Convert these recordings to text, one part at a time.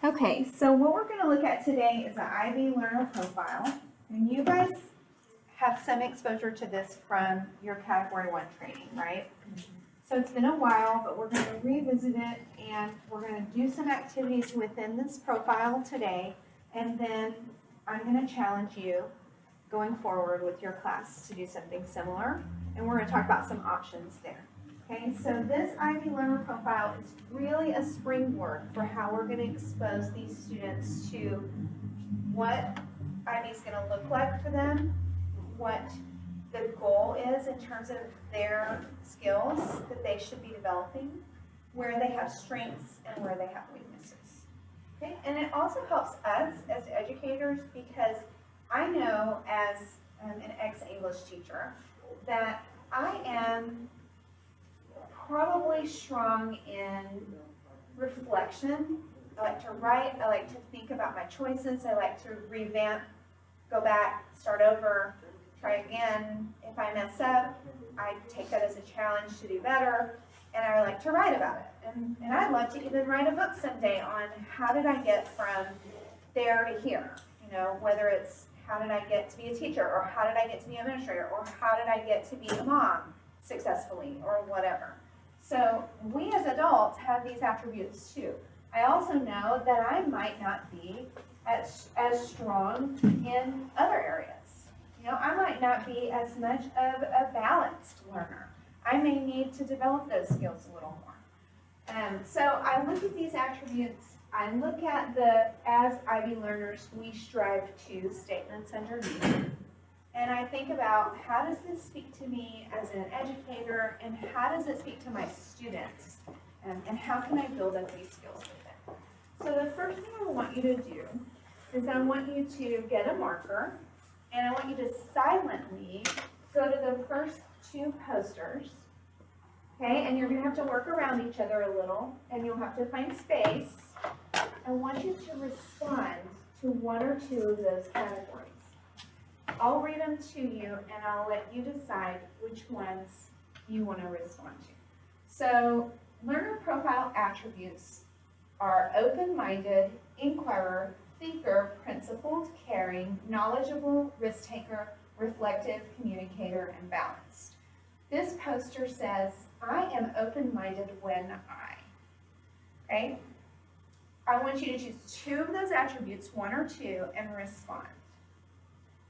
Okay, so what we're going to look at today is the IB learner profile. And you guys have some exposure to this from your Category 1 training, right? So it's been a while, but we're going to revisit it and we're going to do some activities within this profile today. And then I'm going to challenge you going forward with your class to do something similar. And we're going to talk about some options there. Okay, so this IB learner profile is really a springboard for how we're going to expose these students to what IB is going to look like for them, what the goal is in terms of their skills that they should be developing, where they have strengths and where they have weaknesses. Okay, and it also helps us as educators because I know as an ex-English teacher that I am probably strong in reflection. I like to write, I like to think about my choices, I like to revamp, go back, start over, try again. If I mess up, I take that as a challenge to do better, and I like to write about it. And I'd love to even write a book someday on how did I get from there to here, you know, whether it's how did I get to be a teacher, or how did I get to be an administrator, or how did I get to be a mom successfully, or whatever. So we as adults have these attributes too. I also know that I might not be as strong in other areas. You know, I might not be as much of a balanced learner. I may need to develop those skills a little more. So I look at these attributes, I look at the, as IB learners, we strive to statements underneath. And I think about how does this speak to me as an educator, and how does it speak to my students, and how can I build up these skills with them. So the first thing I want you to do is I want you to get a marker, and I want you to silently go to the first two posters, okay, and you're going to have to work around each other a little, and you'll have to find space. I want you to respond to one or two of those categories. I'll read them to you, and I'll let you decide which ones you want to respond to. So, learner profile attributes are open-minded, inquirer, thinker, principled, caring, knowledgeable, risk-taker, reflective, communicator, and balanced. This poster says, I am open-minded when I. Okay? I want you to choose two of those attributes, one or two, and respond.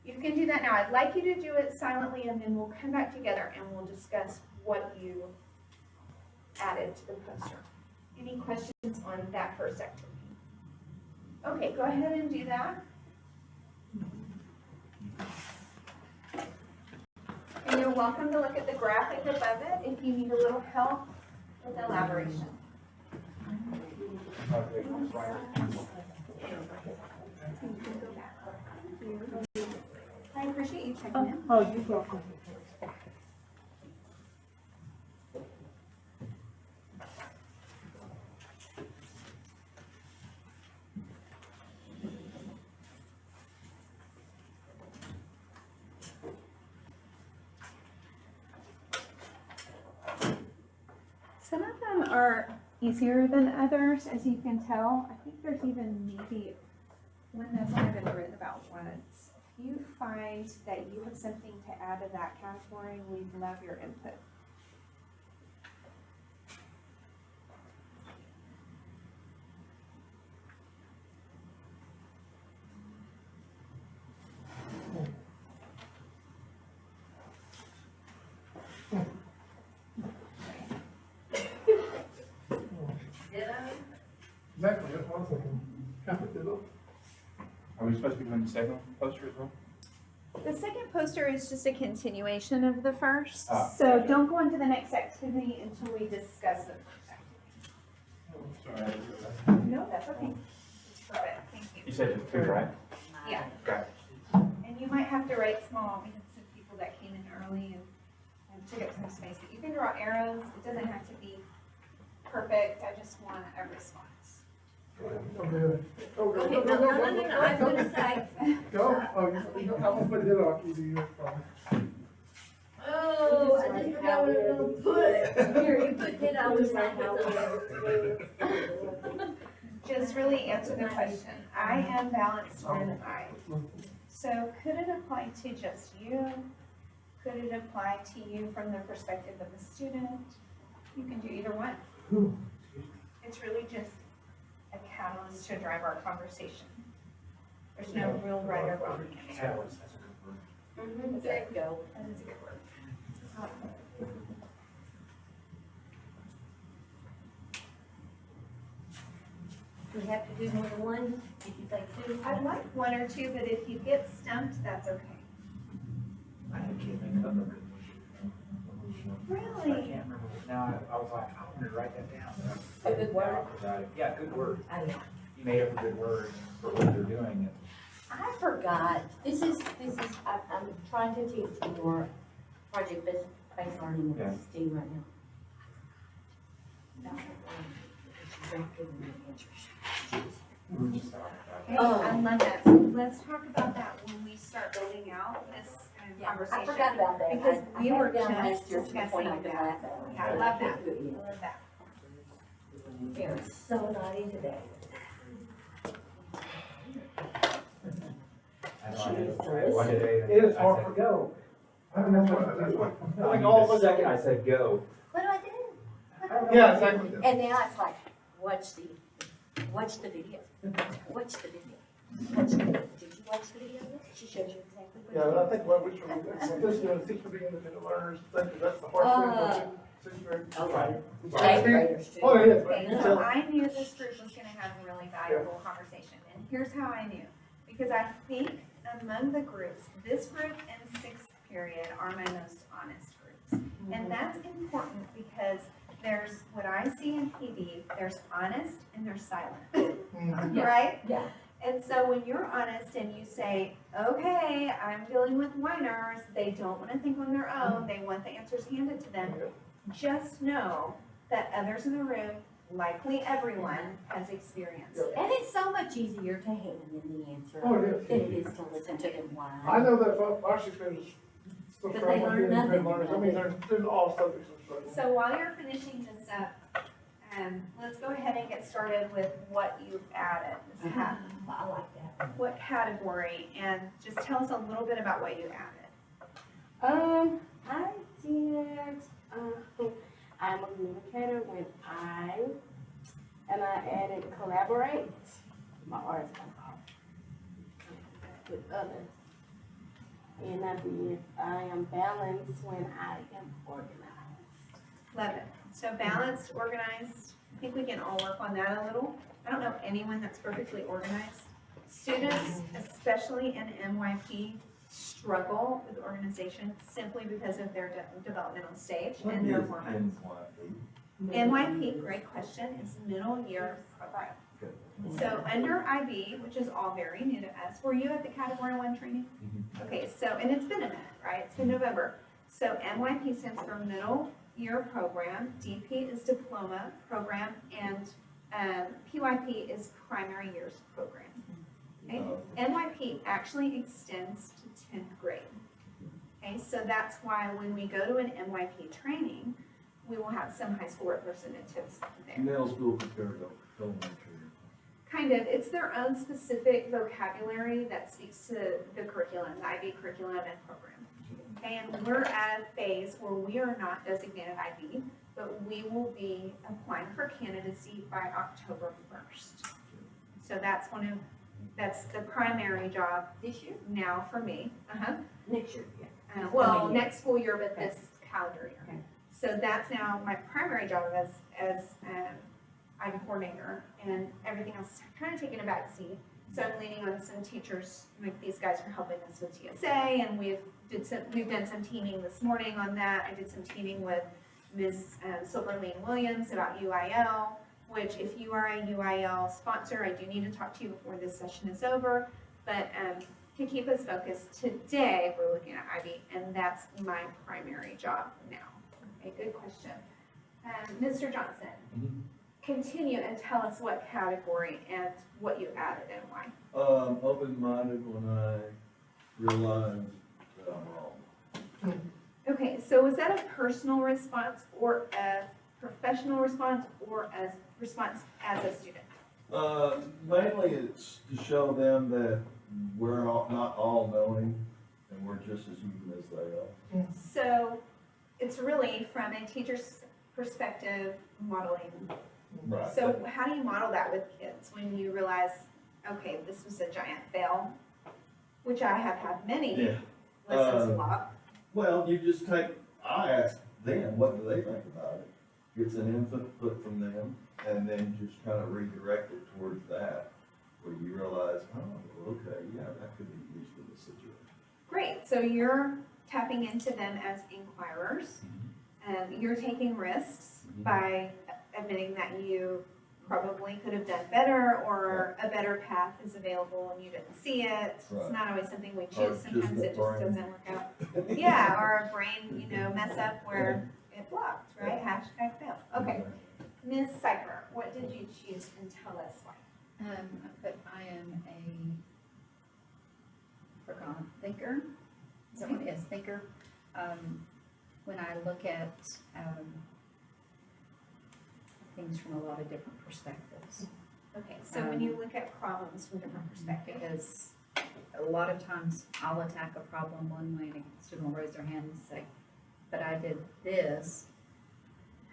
You can do that now. I'd like you to do it silently, and then we'll come back together and we'll discuss what you added to the poster. Any questions on that first activity? Okay, go ahead and do that. And you're welcome to look at the graphic above it if you need a little help with elaboration. I appreciate you checking in. Oh, you're welcome. Some of them are easier than others, as you can tell. I think there's even maybe one that's only been written about once. If you find that you have something to add to that category, we'd love your input. Exactly, that's what I was thinking. Are we supposed to be doing the second poster as well? The second poster is just a continuation of the first, Ah. so don't go on to the next activity until we discuss the first activity. Sorry. No, that's okay. Perfect, thank you. You said it's two, right? Yeah, Got it. and you might have to write small. We had some people that came in early and took up some space, but you can draw arrows. It doesn't have to be perfect. I just want a response. Okay, Okay, no, I'm gonna say, Go, oh, I'm gonna put it on, you oh, I just forgot what I was gonna put. Here, you put it on the side. Just this really answer the question. I am balanced when I. So could it apply to just you? Could it apply to you from the perspective of the student? You can do either one. It's really just a catalyst to drive our conversation. There's no real right or wrong answer. Catalyst, that's a good word. Mhm, there you go. That is a good word. Do we have to do more than one? Did you say two? I'd like one or two, but if you get stumped, that's okay. I can't think of a good one. I Really? can't remember. Now, I was like, I want to write that down. A good word? Yeah, good word. I know. You made up a good word for what they're doing. I forgot, I'm trying to teach more project-based learning Yeah. with Steve right now. We were just talking about Okay, Oh. I love that. So let's talk about that when we start building out this Yeah, conversation. I forgot about that. Because I we had were it down just last year to the point I discussing could that. laugh at it. Yeah, I love that. Can't do it I yet. love that. They're so naughty today. I know, one today. It is hard for go. I mean, that's what, like all of The us. second I said go. What do I do? Yeah, exactly. And now it's like, watch the video. Watch the video. Watch the video. Did you watch the video? She shows you exactly what. Yeah, but I think what we should, this, you know, teach the independent learners, think that that's the hard thing. Okay. Right. Eighth graders too. Oh, it is. Okay, but- so I knew this group was gonna have a really valuable conversation, and here's how I knew. Because I think among the groups, this group and sixth period are my most honest groups. And that's important because there's, what I see in PD, there's honest and there's silent, Mhm. Yeah. right? Yeah. And so when you're honest and you say, okay, I'm dealing with whiners, they don't wanna think on their own, they want the answers handed to them, just know that others in the room, likely everyone, has experienced it. And it's so much easier to hand in the answer Oh, it is. than it is to listen to them I whine. know that our sixth graders still But struggle they with learn independent nothing. learners. I mean, there's all subjects of struggle. So while you're finishing this up, let's go ahead and get started with what you've added. This I like that. What category, and just tell us a little bit about what you added. I did, I'm a communicator when and I added collaborate, my art's with others. And I am balanced when I am organized. Love it. So balanced, organized, I think we can all work on that a little. I don't know anyone that's perfectly organized. Students, especially in MYP, struggle with organization simply because of their developmental stage and their hormones. MYP, great question, is middle year program. So under IB, which is all very new to us, were you at the category 1 training? Okay, so, and it's been a minute, right? It's been November. So MYP stands for middle year program, DP is diploma program, and PYP is primary years program. Okay? NYP actually extends to 10th grade. Okay, so that's why when we go to an NYP training, we will have some high school representatives there. Middle school compared to elementary. Kind of, it's their own specific vocabulary that speaks to the curriculum, the IB curriculum and program. Okay, and we're at a phase where we are not designated IB, but we will be applying for candidacy by October 1st. So that's the primary job This year? now for me. Next year, yeah. Well, Coming year. next school year, but this calendar year. Okay. So that's now my primary job as IB coordinator, and everything else is kind of taking a back seat. So I'm leaning on some teachers, like these guys are helping us with TSA, and we've done some teaming this morning on that. I did some teaming with Ms. Silverlene Williams about UIL, which if you are a UIL sponsor, I do need to talk to you before this session is over. But to keep us focused, today we're looking at IB, and that's my primary job now. Okay, good question. Mr. Johnson, continue and tell us what category and what you added and why. Open-minded when I realized that I'm wrong. Okay, so was that a personal response or a professional response or a response as a student? Mainly it's to show them that we're not all knowing, and we're just as human as they are. So it's really from a teacher's perspective modeling. Right. So how do you model that with kids when you realize, okay, this was a giant fail, which I have had many Yeah. lessons flop. Well, you just I ask them, what do they think about it? It's an input from them, and then just kind of redirect it towards that, where you realize, oh, okay, yeah, that could be used in this situation. Great, so you're tapping into them as inquirers, and you're taking risks by admitting that you probably could have done better, or a better path is available and you didn't see it. It's Right. not always something we Or choose, just sometimes the it just brain. doesn't work out. Yeah, or a brain, mess up where it flopped, right? Hashtag fail. Okay, Ms. Cypher, what did you choose and tell us why? I put I am forgotten thinker. Is that what it is? Thinker. When I look at things from a lot of different perspectives, Okay, so when you look at problems from different perspectives. because a lot of times I'll attack a problem one way and a student will raise their hand and say, "But I did this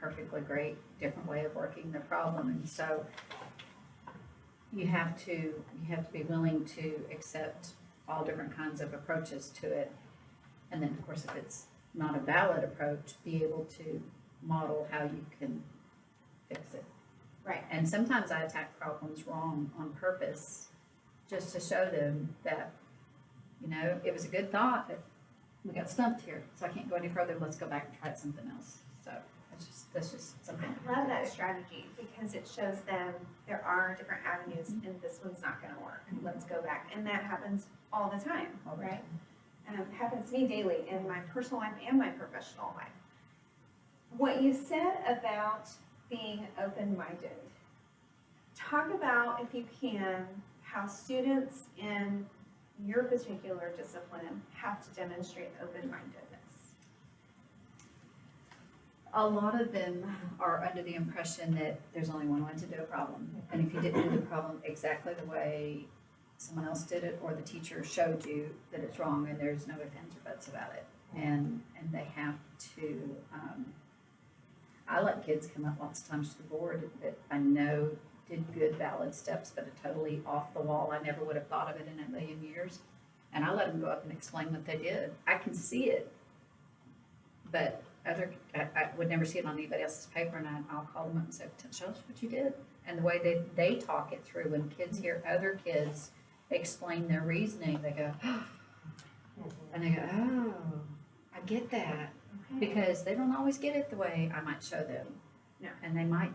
perfectly great, different way of working the problem," and so you have to be willing to accept all different kinds of approaches to it. And then, of course, if it's not a valid approach, be able to model how you can fix it. Right. And sometimes I attack problems wrong on purpose, just to show them that, it was a good thought, but we got stumped here, so I can't go any further, let's go back and try something else. So that's just something. I love that strategy because it shows them there are different avenues and this one's not gonna work. Let's go back. And that happens all the time, All the right? Happens to me daily in my personal life and my professional life. What you said about being open-minded, talk about, if you can, how students in your particular discipline have to demonstrate open-mindedness. A lot of them are under the impression that there's only one way to do a problem. And if you didn't do the problem exactly the way someone else did it, or the teacher showed you that it's wrong, and there's no ifs, ands, or buts about it. And they have to, I let kids come up lots of times to the board that I know did good, valid steps, but are totally off the wall. I never would have thought of it in a million years. And I let them go up and explain what they did. I can see it, but I would never see it on anybody else's paper, and I'll call them up and say, "Show us what you did." And the way they talk it through, when kids hear other kids explain their reasoning, they go, and they go, "Oh, I get that." Because they don't always get it the way I might show them. No. And they might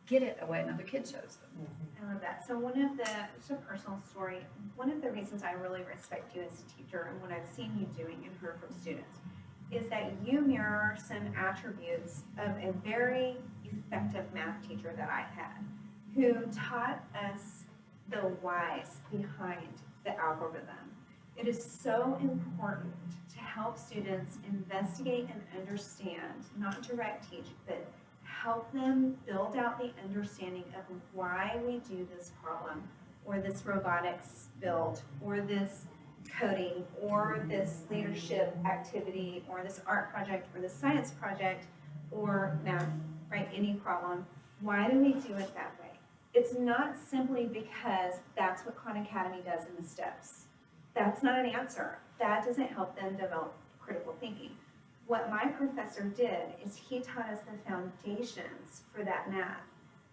get it the way another kid shows them. I love that. So just a personal story, one of the reasons I really respect you as a teacher and what I've seen you doing and heard from students is that you mirror some attributes of a very effective math teacher that I had, who taught us the whys behind the algorithm. It is so important to help students investigate and understand, not direct teach, but help them build out the understanding of why we do this problem, or this robotics build, or this coding, or this leadership activity, or this art project, or this science project, or math, right, any problem. Why do we do it that way? It's not simply because that's what Khan Academy does in the steps. That's not an answer. That doesn't help them develop critical thinking. What my professor did is he taught us the foundations for that math.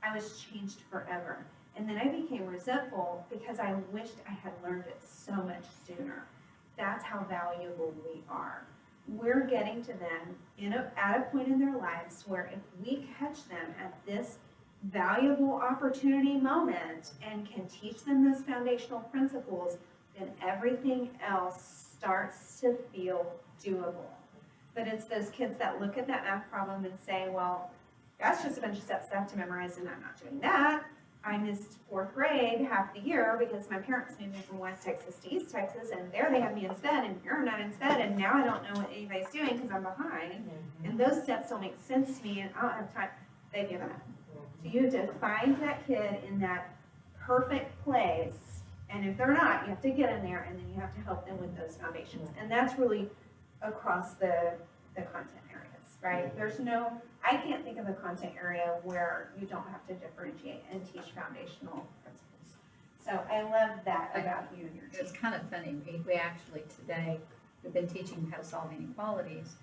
I was changed forever. And then I became resentful because I wished I had learned it so much sooner. That's how valuable we are. We're getting to them at a point in their lives where if we catch them at this valuable opportunity moment and can teach them those foundational principles, then everything else starts to feel doable. But it's those kids that look at that math problem and say, well, that's just a bunch of steps I have to memorize and I'm not doing that. I missed 4th grade half the year because my parents moved me from West Texas to East Texas, and there they have me in sped and here I'm not in sped, and now I don't know what anybody's doing because I'm behind. And those steps don't make sense to me and I don't have time. They've given up. So you have to find that kid in that perfect place. And if they're not, you have to get in there and then you have to help them with those foundations. And that's really across the content areas, right? There's no, I can't think of a content area where you don't have to differentiate and teach foundational principles. So I love that about you and your It was team. kind of funny, we actually today, we've been teaching how to solve inequalities.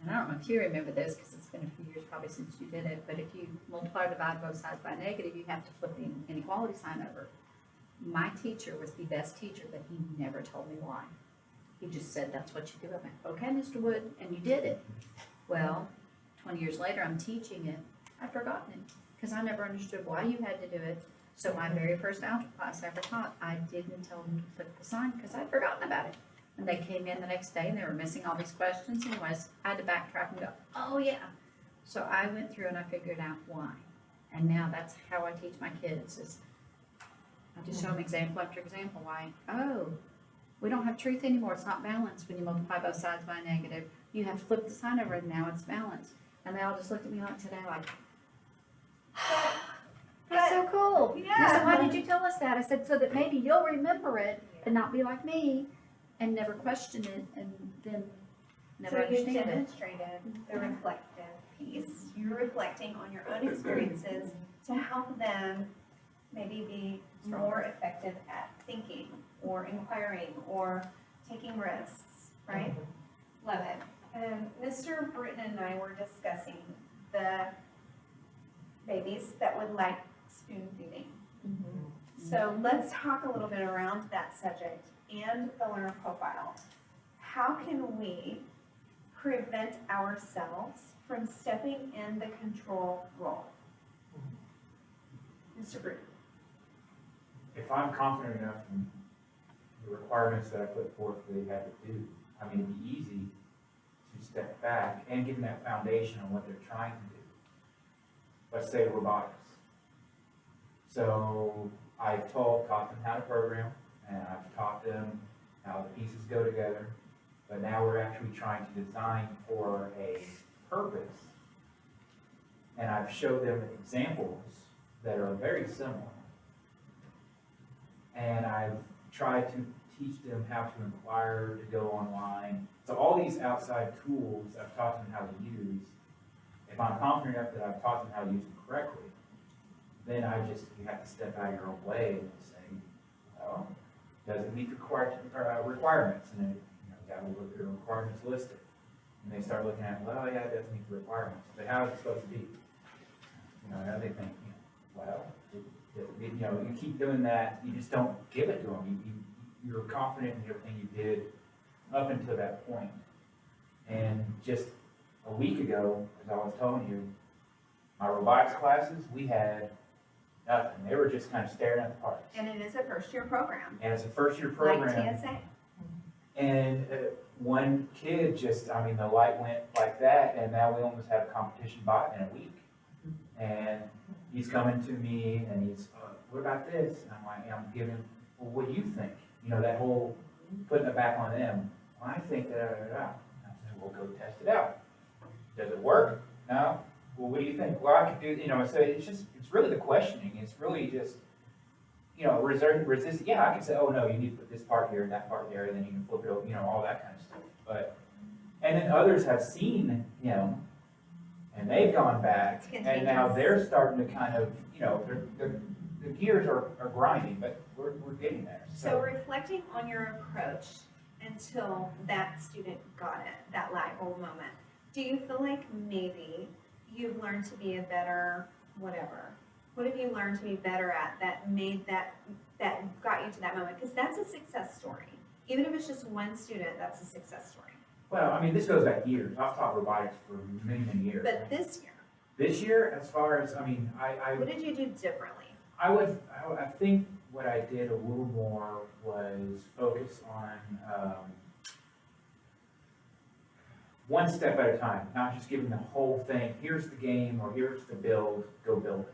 And I don't know if you remember this, because it's been a few years probably since you did it, but if you multiply or divide both sides by negative, you have to flip the inequality sign over. My teacher was the best teacher, but he never told me why. He just said, that's what you do. I went, okay, Mr. Wood, and you did it. Well, 20 years later, I'm teaching it. I'd forgotten it, because I never understood why you had to do it. So my very first algebra class I ever taught, I didn't tell them to flip the sign, because I'd forgotten about it. And they came in the next day and they were missing all these questions. Anyways, I had to backtrack and go, oh yeah. So I went through and I figured out why. And now that's how I teach my kids is I just show them example after example why, oh, we don't have truth anymore. It's not balanced when you multiply both sides by a negative. You have to flip the sign over and now it's balanced. And they all just looked at me like today like, that's so cool. And I said, why did you tell us that? I said, so that maybe you'll remember it and not be like me and never question it and then never So you understand it. demonstrated the reflective piece. You're reflecting on your own experiences to help them maybe be more effective at thinking or inquiring or taking risks, right? Love it. Mr. Britton and I were discussing the babies that would like spoon feeding. So let's talk a little bit around that subject and the learner profile. How can we prevent ourselves from stepping in the control role? Mr. Britton. If I'm confident enough in the requirements that I put forth that they have to do, I mean, it'd be easy to step back and give them that foundation on what they're trying to do. Let's say robotics. So I've taught them how to program, and I've taught them how the pieces go together, but now we're actually trying to design for a purpose. And I've showed them examples that are very similar. And I've tried to teach them how to inquire, to go online. So all these outside tools I've taught them how to use. If I'm confident enough that I've taught them how to use them correctly, then you have to step out of your own way and say, well, does it meet the requirements? And then, you gotta look at the requirements listed. And they start looking at, well, yeah, it doesn't meet the requirements. But how is it supposed to be? Now they think, well, you keep doing that, you just don't give it to them. You're confident in everything you did up until that point. And just a week ago, as I was telling you, my robotics classes, we had nothing. They were just kind of staring at the parts. And it is a first-year program, And it's a first-year like program. TSA. And one kid the light went like that, and now we almost have a competition bot in a week. And he's coming to me, and he's, what about this? And I'm giving him, well, what do you think? That whole putting it back on them. Well, I think that, I said, well, go test it out. Does it work? No? Well, what do you think? Well, I could do, so it's really the questioning. It's really just, resist. Yeah, I can say, oh, no, you need to put this part here and that part there, and then you can flip it over, all that kind of stuff. And then others have seen him, and they've gone back, and now they're starting to kind of, the gears are grinding, but we're getting there. So reflecting on your approach until that student got it, that light bulb moment, do you feel like maybe you've learned to be a better whatever? What have you learned to be better at that made that got you to that moment? Because that's a success story. Even if it's just one student, that's a success story. Well, this goes back years. I've taught robotics for many, many years. But this year, This year, as far as, what did you do differently? I think what I did a little more was focus on one step at a time, not just giving the whole thing, here's the game, or here's the build, go build it.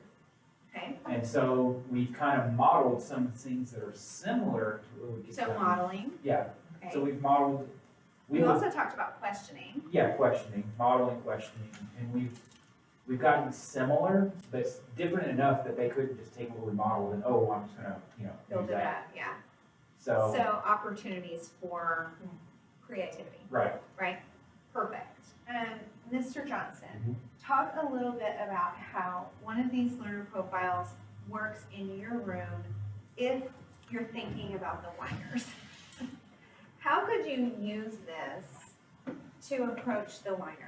Okay, And so we've kind of modeled some things that are similar to what we get so done. modeling, Yeah, so okay. we've modeled, You also talked about questioning. questioning, modeling, questioning, and we've we've gotten similar, but it's different enough that they couldn't just take what we modeled and, oh, I'm just gonna, Build use it that. up, yeah. So, So opportunities for creativity, right, right? Perfect. Mr. Johnson, talk a little bit about how one of these learner profiles works in your room if you're thinking about the whiners. How could you use this to approach the whiners?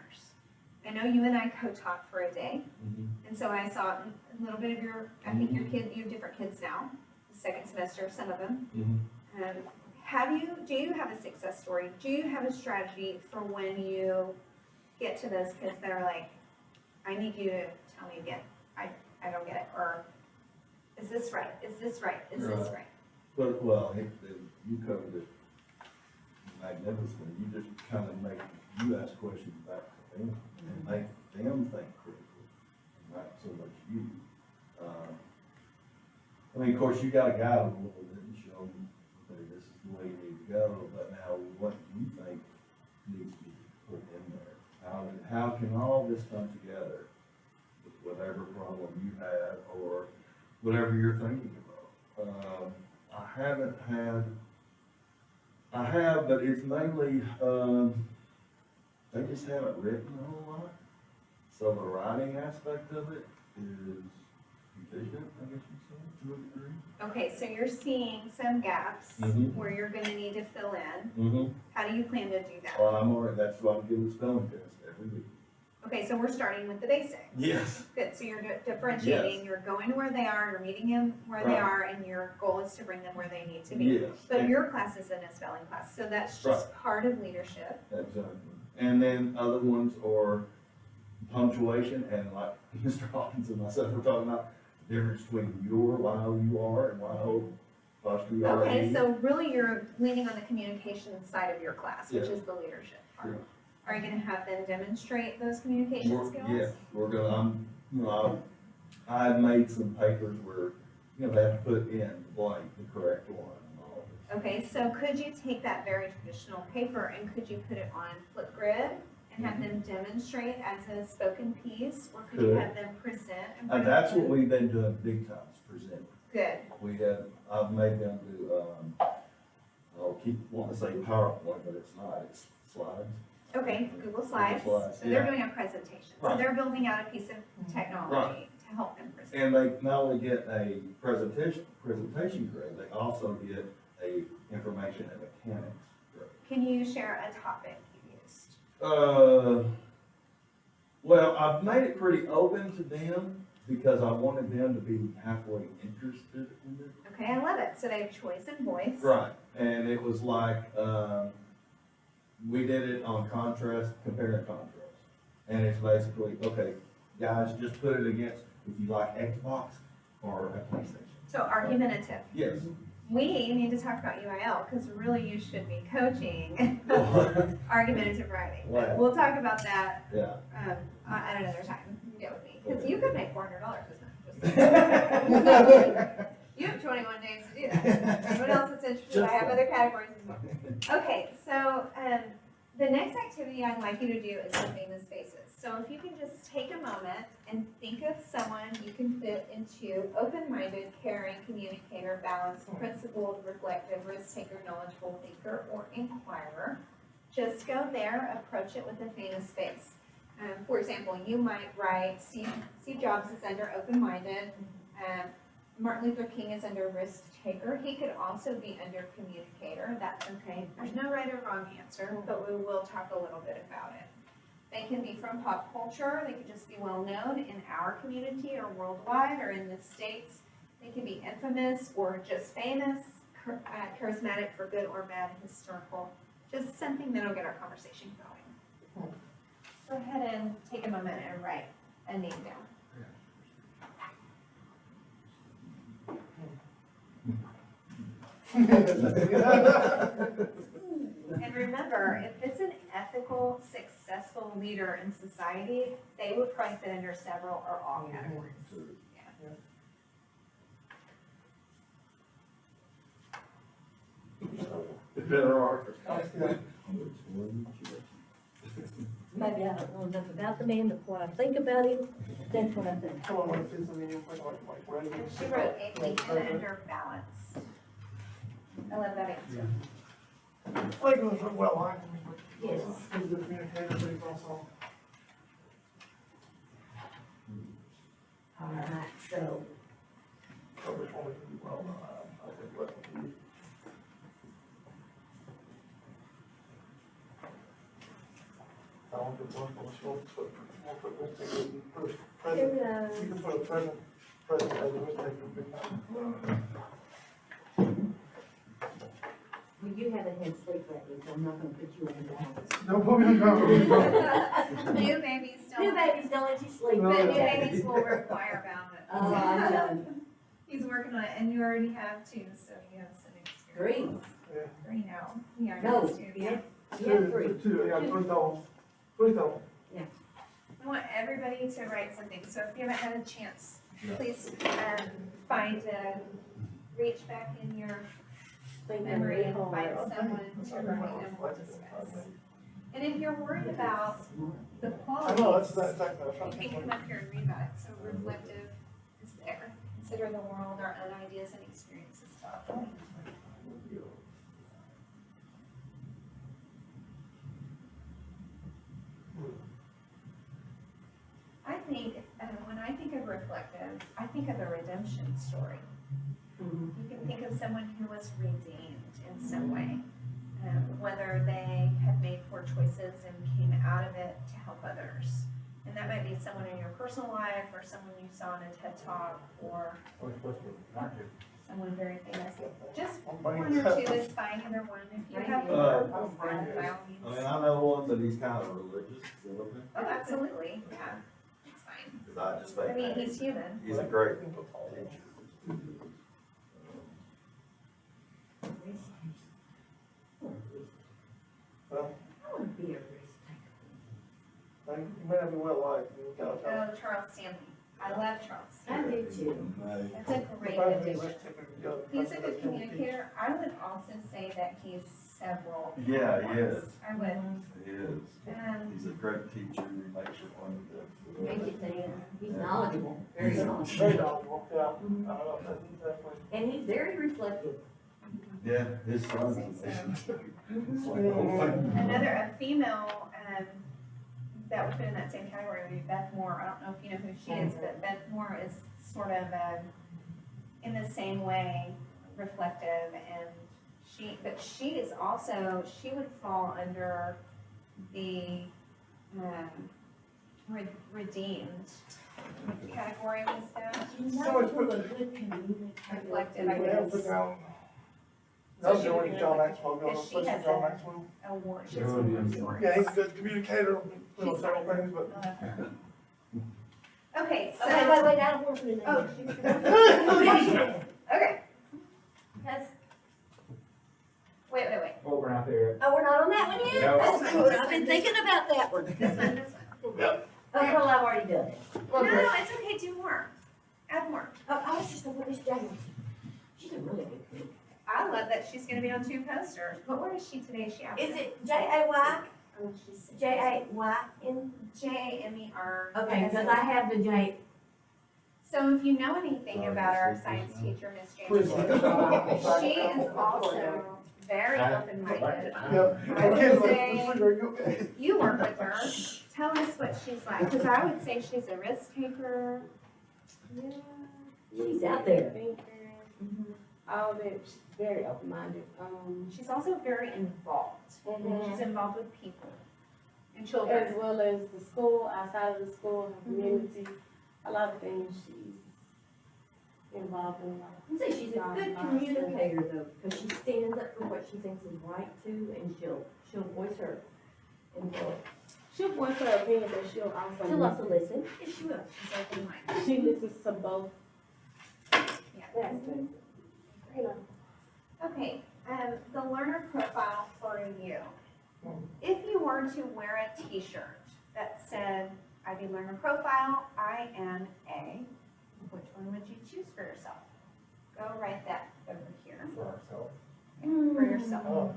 I know you and I co-taught for a day, and so I saw a little bit of your, I think your kid, you have different kids now, the second semester, some of them. Do you have a success story? Do you have a strategy for when you get to those kids that are like, I need you to tell me again, I don't get it, or is this right? Is this right? Is this right? But, well, you covered it magnificently. You just kind of you ask questions back to them and make them think critically, not so much you. I mean, of course, you gotta guide them a little bit and show them, okay, this is the way you need to go, but now what do you think needs to be put in there? How can all this come together with whatever problem you have or whatever you're thinking about? I have, but it's mainly, they just haven't written a whole lot. So the writing aspect of it is efficient, I guess you'd say, to a degree. Okay, so you're seeing some gaps Mhm. where you're gonna need to fill in. How do you plan to do that? Well, that's why I'm giving the spelling test every week. Okay, so we're starting with the basics. Yes. Good, so you're differentiating, Yes. you're going to where they are, you're meeting them where they Right. are, and your goal is to bring them where they need to be. Yes. But your class isn't a spelling class, so that's just part of leadership. Exactly. And then other ones are punctuation, and like Mr. Hawkins and myself were talking about, the difference between your Y-O-U-R and Y-O-R-E. Okay, so really you're leaning on the communication side of your class, which Yeah. is the leadership part. Yeah. Are you gonna have them demonstrate those communication skills? Yes, we're gonna, I've made some papers where, they have to put in blank, the correct one and all of this. Okay, so could you take that very traditional paper and could you put it on Flipgrid and have them demonstrate as a spoken piece? Or could you Could. have them present? And bring And that's it to- what we've been doing big time, is presenting. Good, I've made them do, I'll keep wanting to say PowerPoint, but it's not, it's slides. okay, Google Slides, Slides, so they're yeah. doing a presentation, so Right. they're building out a piece of technology to help them present. And they not only get a presentation grade, they also get a information and mechanics grade. Can you share a topic you used? Well, I've made it pretty open to them because I wanted them to be halfway interested in it. Okay, I love it, so they have choice and voice. Right, and it was like, we did it on contrast, compare and contrast. And it's basically, okay, guys, just put it against if you like Xbox or a PlayStation. So argumentative. Yes. We need to talk about UIL, because really you should be coaching argumentative writing. Wow. We'll talk about that Yeah. at another time. Get with me, because you could make $400 this month. You have 21 days to do that. Anyone else that's interested, I have other categories as well. Okay, so the next activity I'd like you to do is the famous faces. So if you can just take a moment and think of someone you can fit into open-minded, caring, communicator, balanced, principled, reflective, risk-taker, knowledgeable thinker, or inquirer. Just go there, approach it with a famous face. For example, you might write Steve Jobs is under open-minded. Martin Luther King is under risk taker. He could also be under communicator. That's okay. There's no right or wrong answer, but we will talk a little bit about it. They can be from pop culture. They could just be well known in our community or worldwide or in the States. They can be infamous or just famous, charismatic for good or bad, historical. Just something that'll get our conversation going. Go ahead and take a moment and write a name down. And remember, if it's an ethical, successful leader in society, they would probably fit under several or all categories. Yeah. maybe I don't know enough about the man, but what I think about him, that's what I think. Come on, what fits in the, like, resume. She wrote aviation under balance. I love that answer. Like, it was well liked, I mean, but Yes. he's a good communicator, but he's also, All right, so, probably only can do well, I think, what he. I want to work on the show, but we'll put this thing in first, here we present, go. you can put a present as a mistake, a big time. Well, you haven't had sleep lately, so I'm not gonna put you in balance. Don't put me in trouble. New babies New don't, babies don't let you sleep. No, but new yeah. babies will require balance. Oh, I'm telling you. He's working on it, and you already have two, so you have some experience. Three now. Yeah, No. that's two, yeah. Yeah, three. Two, I got three total, three total. I want everybody to write something, so if you haven't had a chance, please, reach back in your memory and find someone to write and we'll discuss. And if you're worried about the I know, qualities, that's exactly, that's you right. can come up here and read about it, so reflective is there. Consider the world, our own ideas and experiences thoughtfully. I think, when I think of reflective, I think of a redemption story. Mhm. You can think of someone who was redeemed in some way, whether they had made poor choices and came out of it to help others. And that might be someone in your personal life, or someone you saw in a TED Talk, or someone very famous. Just one or two is fine, either one. If you have more, by all means. I mean, I know one that he's kind of religious, a little bit, Oh, absolutely, yeah, it's fine. because I just think. I mean, he's human. He's a great teacher. Well, I wanna be a risk taker. you may not be well liked, you gotta tell. Oh, Charles Stanley. I love Charles I Stanley. do too. That's a great addition. He's a good communicator. I would also say that he's several. at Yeah, he once. is. I would. He is. He's a great teacher, he makes it fun. Make it there. He's knowledgeable, very knowledgeable. Very knowledgeable, yeah, I know, that's definitely. And he's very reflective. Yeah, his I son's. think so. It's like the whole thing. Another, a female, that would fit in that same category would be Beth Moore. I don't know if you know who she is, but Beth Moore is sort of, in the same way, reflective, and but she is also, she would fall under the, redeemed. What category was that? You So know it's who a put- good communicator Reflective, I Yeah, guess. put down. So That was she the would one be John like- Maxwell, because goes, she put some has John a- Maxwell. Award, she's Yeah, won yeah. awards. Yeah, he's a good communicator, you know, She's several fine. things, but. I love her. Okay, so. Wait, I don't want to. Oh, okay, Because, wait. Well, we're not there. oh, we're not on that one yet? No. That's good. I've been thinking about that one. This one. Oh, well, I've already done it. No, it's okay, do more. Add more. Oh, I was just gonna put Miss Jackson. She's a really good cook. I love that she's gonna be on 2 posters. But where is she today? Is she out? Is it J-A-Y? Oh, she's J-A-Y-N? J-A-M-E-R. Okay, because I have the J. So if you know anything about our science teacher, Miss Please. James, she is also very open-minded. Yep. I would Okay, say- let's figure it, okay. You work with her. Tell us what she's like, because I would say she's a risk taker. She's out there. All of it, she's very open-minded. She's also very involved. She's involved with people and As children. well as the school, outside of the school, her community, a lot of things she's involved in. I'd say she's a good communicator though, because she stands up for what she thinks is right too, and she'll voice her input. She'll voice her opinion, but she'll She'll also, also listen. Yes, she will. She's open-minded. she listens to both Yeah. aspects. You know, Okay, the learner profile for you. If you were to wear a t-shirt that said, IB learner profile, I am A, which one would you choose for yourself? Go write that over here For ourselves. for yourself. Oh.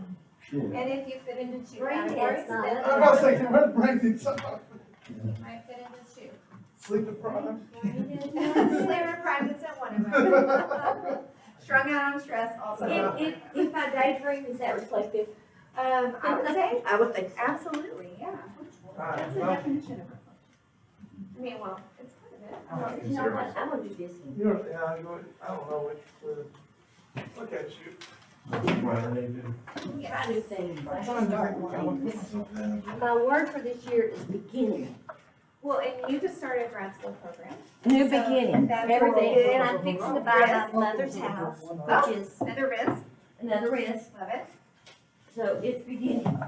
Sure. And if you fit into two Brain categories, dead's not then I'm about to say, what brings it up? you might fit into two. Sleep deprived. Sleep deprived isn't one of them. Strung out on stress also. If I daydream, is that reflective? I would say, I would think so. absolutely, yeah. That's the Well, definition of reflection. I mean, well, it's part of it. You know what, I'm gonna do this one. you know, yeah, I don't know which, look at you. Well, they do. Try new things. I'm trying to think. My word for this year is beginning. Well, and you just started grad school program. New So beginning, that's everything, good. and I'm fixing to buy my mother's house, which is Another risk, another risk, love it. so it's beginning.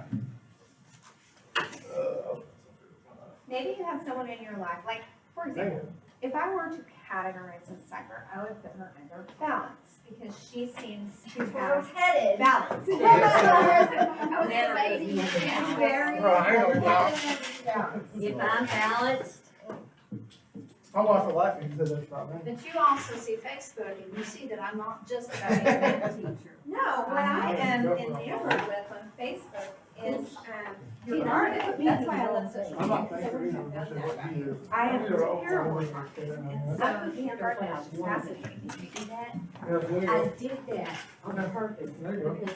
Maybe you have someone in your life, like, for example, if I were to categorize Miss Cypher, I would put her under balance, because she seems to have headed. balance. I was Never debating She's this. very. Right, I know balance. If I'm balanced, My wife will laugh at you, said that's about me. But you also see Facebook and you see that I'm not just a math teacher. No, what I am enamored with on Facebook is, your artist, that's why I love social I'm not media. thinking either, which is what you do. I am You're all- terrible all- with marketing, and so handwriting is just fascinating. did you do that? Yeah, there you I go. did that on purpose, There you go. because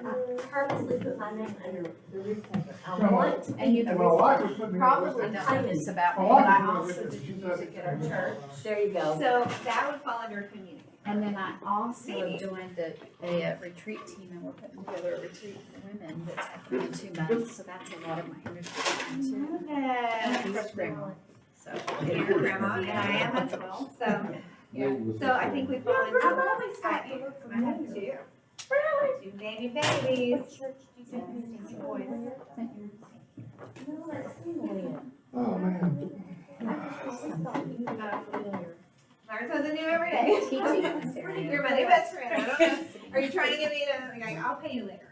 I purposely put my name under the risk taker. I Come on. want to And you And my wife was putting me on probably the know this about My me, wife but I was also with it. did She music said- at our church. There you go. So that would fall under community. And then I also joined a retreat team, and we're putting together a retreat for women that's happening in 2 months, so that's a lot of my industry too. Yes. Grandma. So, And your grandma, and I am as well, so I think we fall into. I've always thought you I looked I have familiar. two. Two baby babies. What church did you go to? Stinky boys. No, let's see when. Oh, man. I just thought you got familiar. Learn something new every day. Teaching in this area. You're my new best friend. I don't know. Are you trying to get me to, like, I'll pay you later.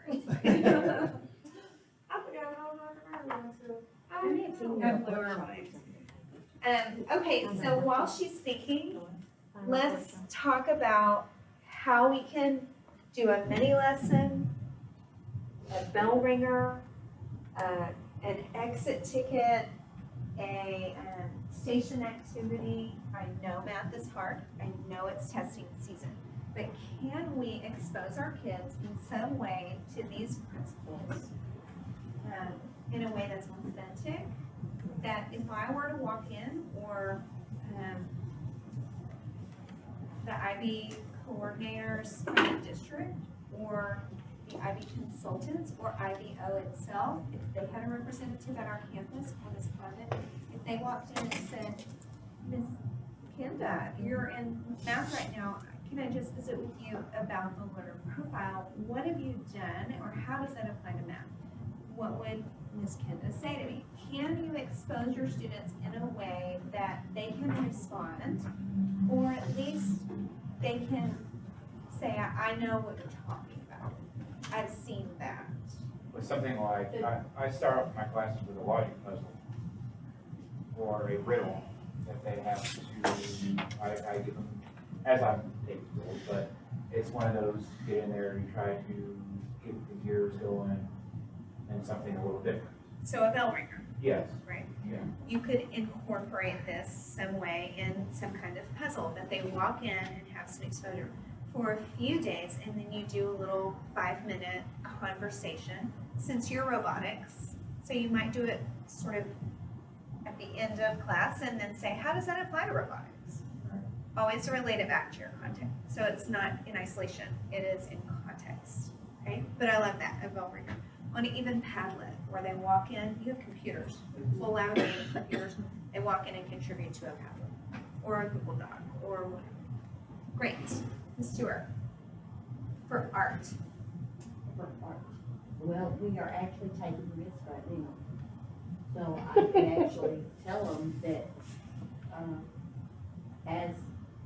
I forgot all about her, so. I may have seen you blew her mind. Okay, so while she's thinking, let's talk about how we can do a mini lesson, a bell ringer, an exit ticket, a station activity. I know math is hard. I know it's testing season. But can we expose our kids in some way to these principles in a way that's authentic? That if I were to walk in, or the IB coordinators in the district, or the IB consultants, or IBO itself, if they had a representative at our campus or this project, if they walked in and said, Ms. Kenda, you're in math right now, can I just visit with you about the learner profile? What have you done, or how does that apply to math? What would Ms. Kenda say to me? Can you expose your students in a way that they can respond, or at least they can say, I know what you're talking about. I've seen that. With something like, I start off my classes with a logic puzzle or a riddle that they have to, I give them, as I take the riddle, but it's one of those, get in there and try to get the gears going and something a little different. So a bell ringer, Yes. right? Yeah. You could incorporate this some way in some kind of puzzle that they walk in and have some exposure for a few days, and then you do a little 5-minute conversation. Since you're robotics, so you might do it sort of at the end of class and then say, how does that apply to robotics? Always relate it back to your content. So it's not in isolation, it is in context, okay? But I love that, a bell ringer. On even Padlet, where they walk in, you have computers, full out computers, they walk in and contribute to a Padlet, or a Google Doc, or whatever. Great, Ms. Stewart, for art. For art. Well, we are actually taking risks right now. So I can actually tell them that, as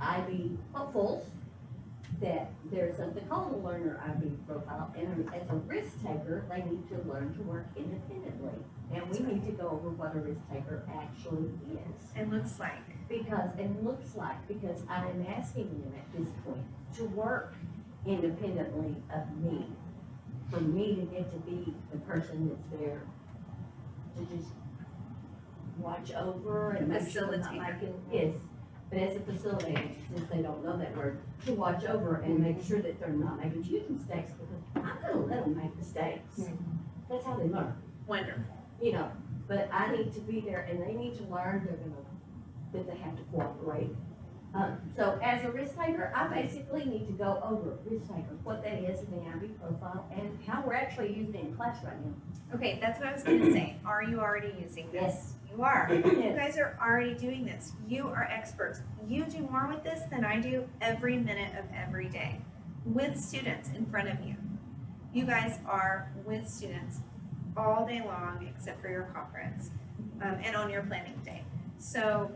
IB hopefuls, that there's something called a learner IB profile, and as a risk taker, they need to learn to work independently. And we need to go over what a risk taker actually is. It looks like. Because I am asking them at this point to work independently of me. for me to get to be the person that's there to just watch over and make sure they're not Facilitator. making, yes. But as a facilitator, since they don't know that word, to watch over and make sure that they're not making huge mistakes, because I'm gonna let them make mistakes. That's how they learn, Wonderful. you know, but I need to be there and they need to learn, that they have to cooperate. So as a risk taker, I basically need to go over risk takers, what that is in the IB profile and how we're actually using it in class right now. Okay, that's what I was gonna say. Are you already using this? Yes. You are. You Yes. guys are already doing this. You are experts. You do more with this than I do every minute of every day with students in front of you. You guys are with students all day long except for your conference and on your planning day. So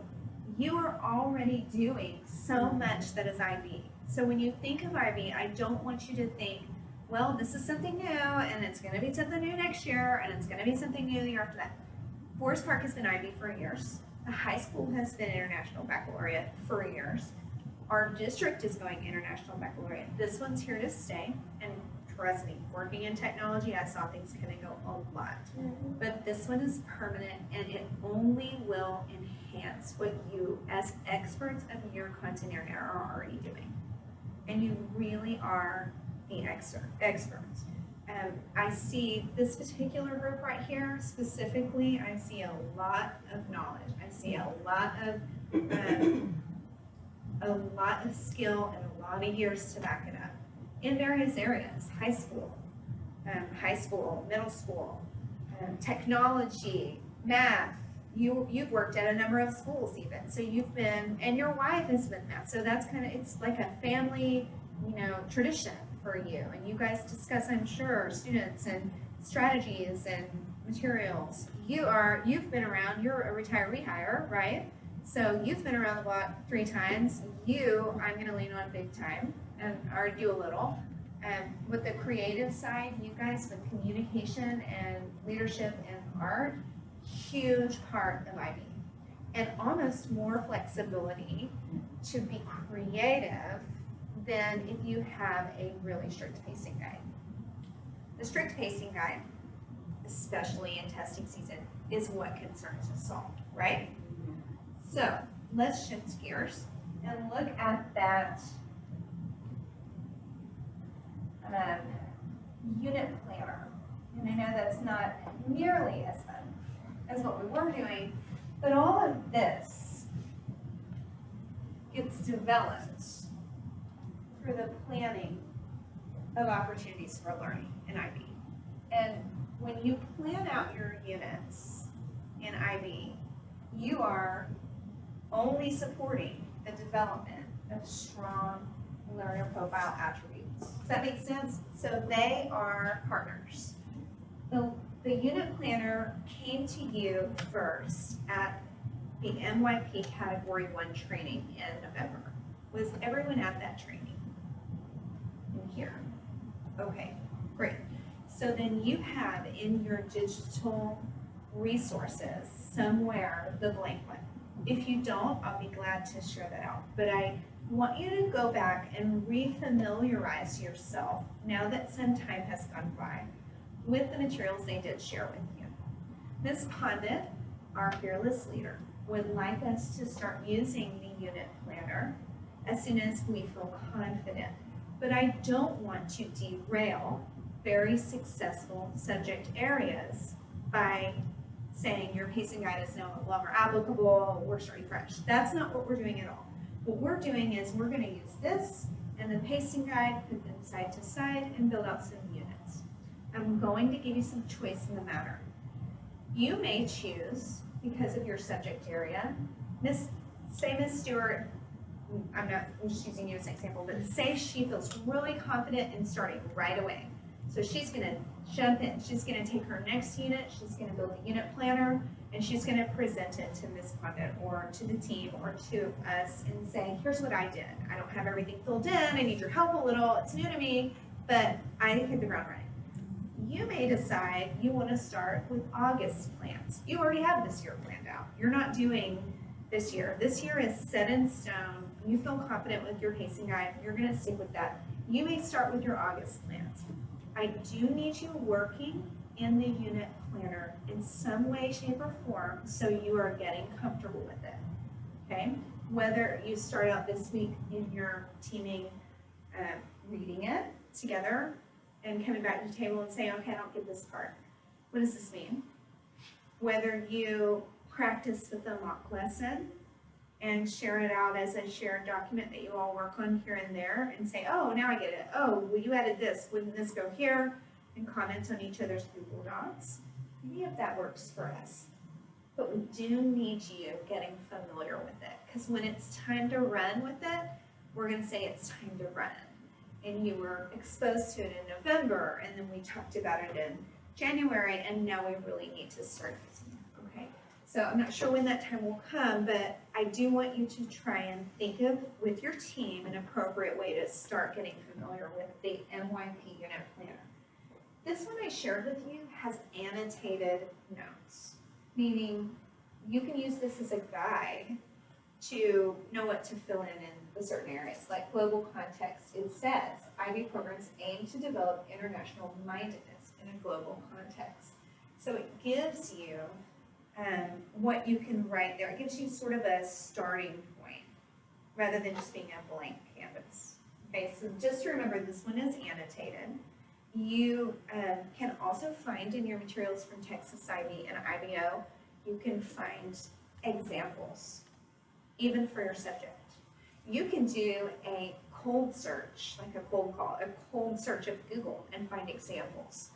you are already doing so much that is IB. So when you think of IB, I don't want you to think, well, this is something new and it's going to be something new next year and it's going to be something new the year after that. Forest Park has been IB for years. The high school has been International Baccalaureate for years. Our district is going International Baccalaureate. This one's here to stay. And trust me, working in technology, I saw things come and go a lot. But this one is permanent and it only will enhance what you, as experts of your content area, are already doing. And you really are the experts. I see this particular group right here, specifically, I see a lot of knowledge. I see a lot of skill and a lot of years to back it up in various areas, high school, middle school, technology, math. You've worked at a number of schools even, so you've been, and your wife has been math, so that's kind of, it's like a family, tradition for you, and you guys discuss, I'm sure, students and strategies and materials. You've been around, you're a retiree hire, right? So you've been around the block 3 times. I'm gonna lean on big time and argue a little. With the creative side, you guys with communication and leadership and art, huge part of IB. And almost more flexibility to be creative than if you have a really strict pacing guide. The strict pacing guide, especially in testing season, is what concerns us all, right? So let's shift gears and look at that unit planner. And I know that's not nearly as fun as what we were doing, but all of this gets developed for the planning of opportunities for learning in IB. And when you plan out your units in IB, you are only supporting the development of strong learner profile attributes. Does that make sense? So they are partners. The unit planner came to you first at the MYP Category 1 training in November. Was everyone at that training? In here? Okay, great. So then you have in your digital resources somewhere the blank one. If you don't, I'll be glad to share that out. But I want you to go back and refamiliarize yourself now that some time has gone by with the materials they did share with you. Ms. Pondit, our fearless leader, would like us to start using the unit planner as soon as we feel confident. But I don't want to derail very successful subject areas by saying your pacing guide is no longer applicable, we're starting fresh. That's not what we're doing at all. What we're doing is we're going to use this and the pacing guide, put them side to side, and build out some units. I'm going to give you some choice in the matter. You may choose, because of your subject area, say Ms. Stewart, I'm just using you as an example, but say she feels really confident in starting right away. So she's gonna jump in, she's gonna take her next unit, she's gonna build a unit planner, and she's gonna present it to Ms. Pondit or to the team or to us and say, here's what I did. I don't have everything filled in, I need your help a little, it's new to me, but I hit the ground running. You may decide you wanna start with August plans. You already have this year planned out. You're not doing this year. This year is set in stone. You feel confident with your pacing guide, you're gonna stick with that. You may start with your August plans. I do need you working in the unit planner in some way, shape, or form, so you are getting comfortable with it, okay? Whether you start out this week in your teaming, reading it together and coming back to the table and saying, okay, I don't get this part. What does this mean? Whether you practice with a mock lesson and share it out as a shared document that you all work on here and there and say, oh, now I get it. Oh, well, you added this. Wouldn't this go here? And comment on each other's Google Docs. Maybe if that works for us. But we do need you getting familiar with it, because when it's time to run with it, we're gonna say it's time to run. And you were exposed to it in November, and then we talked about it in January, and now we really need to start using it, okay? So I'm not sure when that time will come, but I do want you to try and think of, with your team, an appropriate way to start getting familiar with the MYP unit planner. This one I shared with you has annotated notes, meaning you can use this as a guide to know what to fill in the certain areas. Like global context, it says IB programs aim to develop international mindedness in a global context. So it gives you what you can write there. It gives you sort of a starting point rather than just being a blank canvas. Okay, so just remember this one is annotated. You can also find in your materials from Texas IB and IBO, you can find examples, even for your subject. You can do a cold search, like a cold call, a cold search of Google and find examples.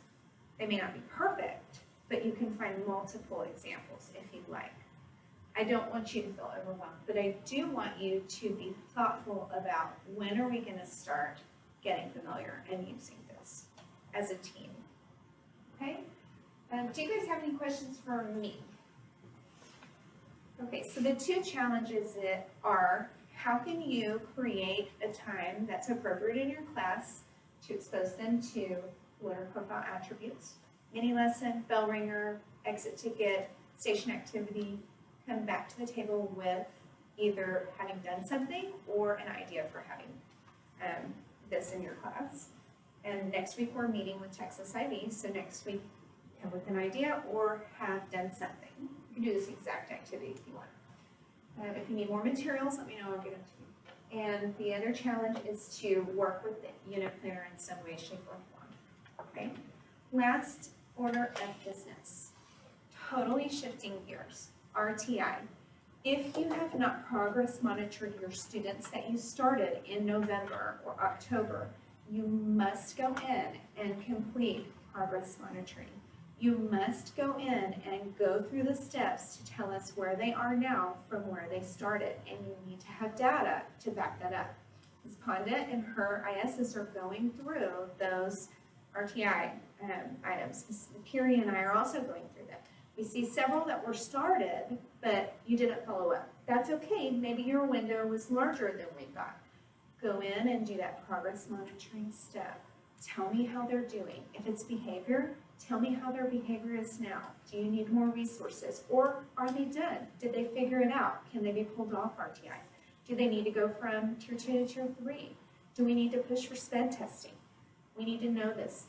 They may not be perfect, but you can find multiple examples if you'd like. I don't want you to feel overwhelmed, but I do want you to be thoughtful about when are we gonna start getting familiar and using this as a team, okay? Do you guys have any questions for me? Okay, so the two challenges that are, how can you create a time that's appropriate in your class to expose them to learner profile attributes? Mini lesson, bell ringer, exit ticket, station activity, come back to the table with either having done something or an idea for having this in your class. And next week we're meeting with Texas IB, so next week come with an idea or have done something. You can do this exact activity if you want. If you need more materials, let me know, I'll get them to you. And the other challenge is to work with the unit planner in some way, shape, or form, okay? Last order of business, totally shifting gears, RTI. If you have not progress monitored your students that you started in November or October, you must go in and complete progress monitoring. You must go in and go through the steps to tell us where they are now from where they started, and you need to have data to back that up. Ms. Condit and her ISs are going through those RTI items. Kiri and I are also going through that. We see several that were started, but you didn't follow up. That's okay, maybe your window was larger than we thought. Go in and do that progress monitoring step. Tell me how they're doing. If it's behavior, tell me how their behavior is now. Do you need more resources? Or are they done? Did they figure it out? Can they be pulled off RTI? Do they need to go from tier 2 to tier 3? Do we need to push for sped testing? We need to know this.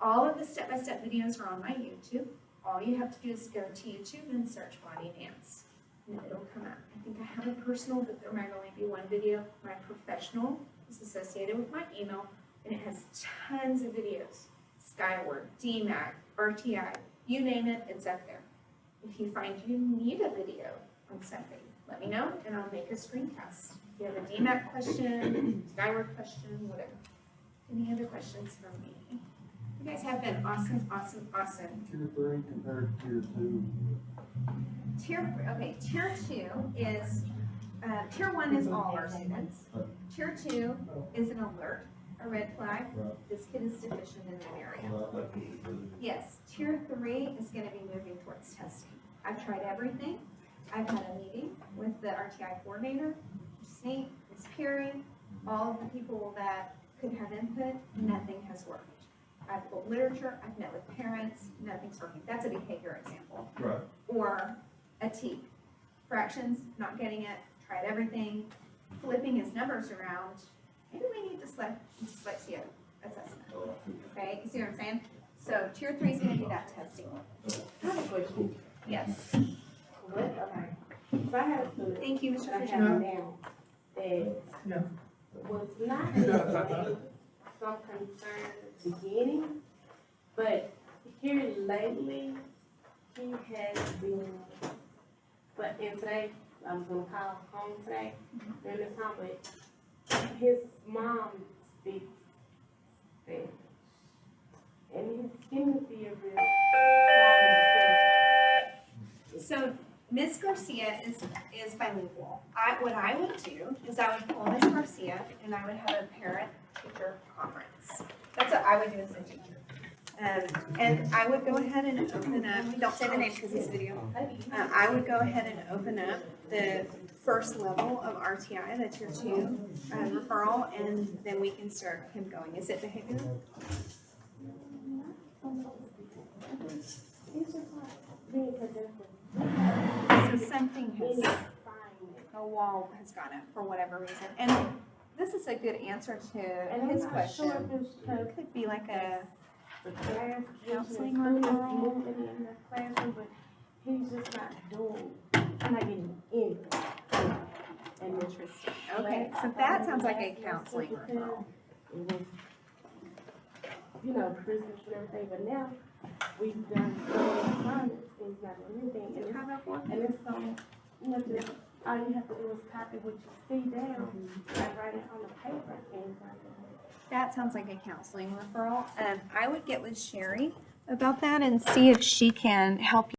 All of the step-by-step videos are on my YouTube. All you have to do is go to YouTube and search body dance, and it'll come out. I think I have a personal, but there might only be one video. My professional is associated with my email, and it has tons of videos. Skyward, DMAC, RTI, you name it, it's up there. If you find you need a video on something, let me know, and I'll make a screencast. If you have a DMAC question, Skyward question, whatever. Any other questions from me? You guys have been awesome, awesome, awesome. Tier 3 compared to Tier 2. Tier 2 is, Tier 1 is all our students. Tier 2 is an alert, a red flag. Right. This kid is deficient in that area. Not like we did. Yes, Tier 3 is gonna be moving towards testing. I've tried everything. I've had a meeting with the RTI coordinator, Ms. Nate, Ms. Perry, all of the people that could have input, nothing has worked. I've pulled literature, I've met with parents, nothing's working. That's a behavior example. Right. Or a T. Fractions, not getting it, tried everything, flipping his numbers around. Maybe we need dyslexia assessment. Oh, I think see what I'm saying? So tier 3 is gonna be that testing. I have a question. Yes. What, okay, so I had a student Thank you, Mr. that I Fisher. have now that Yeah. was not Yeah. as some concern at the beginning, but here lately, he has been, but and today, I was gonna call home today, during this time, but his mom speaks Spanish. And he's getting to be a real problem So Ms. Garcia is bilingual. What I would do is I would call Ms. Garcia and I would have a parent-teacher conference. That's what I would do as a teacher. And I would go ahead and open up, don't say the name because it's video. I would go ahead and open up the first level of RTI, the tier 2 referral, and then we can start him going. Is it behavioral? It's just like being productive. So something has, a wall has gone up for whatever reason. And this is a good answer to And I'm his not question. sure if it's because It could be like a, the class, Counseling students referral. moving in the classroom, but he's just not doing, I'm not getting anything. And it's interesting. Okay, so that sounds like a counseling because referral. it was, you know, Christmas and everything, but now we've done so many assignments, and he's not doing anything, and it's so much of, all you have to do is copy what you see down, and write it on the paper, and it's not doing it. That sounds like a counseling referral. I would get with Sherry about that and see if she can help you.